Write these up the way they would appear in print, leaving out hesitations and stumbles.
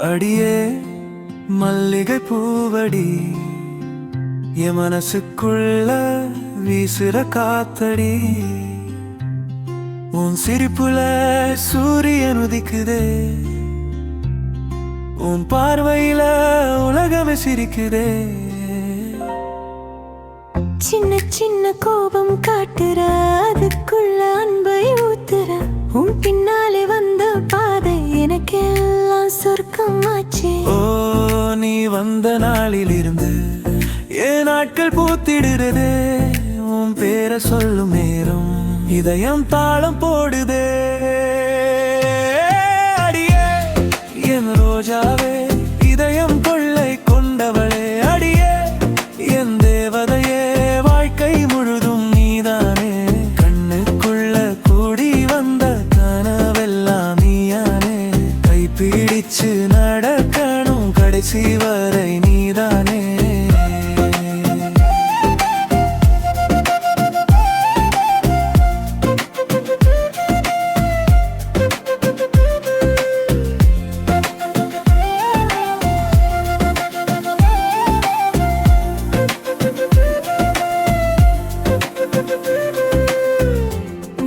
அடியே மல்லிகை பூவடி என் மனசுக்குள்ள வீசுற காத்தடி உன் சிரிப்புல சூரியன் உதிக்குதே உன் பார்வையில உலகமே சிரிக்குதே சின்ன சின்ன கோபம் காட்டுற அதுக்குள்ள அன்பை ஊத்துற உன் பின்னாலே வந்த பாதை எனக்கு எல்லாம் சொர்க்கம் ஆச்சு ஓ நீ வந்த நாளில் இருந்து என் நாட்கள் பூத்திடுறதே உன் பேரை சொல்லும் நேரம் இதயம் தாளம் போடுதே அடியே என் ரோஜாவே இதயம் கொள்ளை கொண்டவளே அடியே என் தேவதையே வாழ்க்கை முழுதும் நீதானே கண்ணுக்குள்ள கூடி வந்த கனவெல்லாம் நீயானே கை பிடிச்சு நடக்கணும் கடைசி வரை நீதானே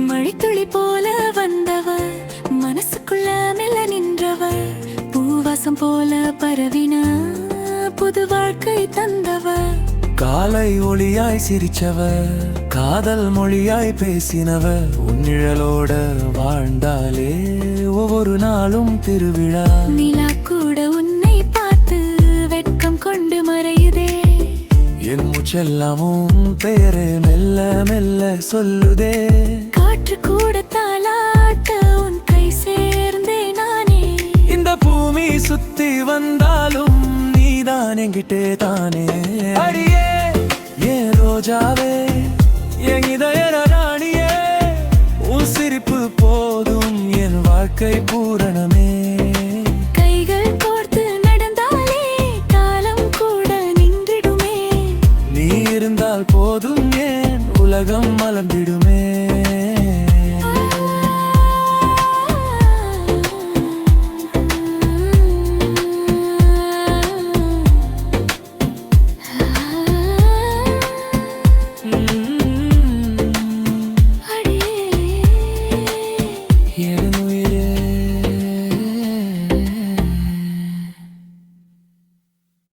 மழைத்துளி போல வந்தவ மனசுக்குள்ள மெல்ல நின்றவ பூவாசம் போல பரவின புது வாழ்க்கை தந்தவ காலை ஒளியாய் சிரிச்சவ காதல் மொழியாய் பேசினவ உன்னிழலோட வாழ்ந்தாலே ஒவ்வொரு நாளும் திருவிழா நிலா கூட உன்னை பார்த்து வெட்கம் கொண்டு மறையுதே என் மூச்செல்லாமும் பெயரே மெல்ல மெல்ல சொல்லுதே காற்று கூட தாலாட்ட உன் கை சேர்ந்தே நானே இந்த பூமி சுத்தி வந்தாலும் நீதான் என்கிட்டே தானே அடியே என் ரோஜாவே என் இதய ராணியே உன் சிரிப்பு போதும் என் வாழ்க்கை பூரணமே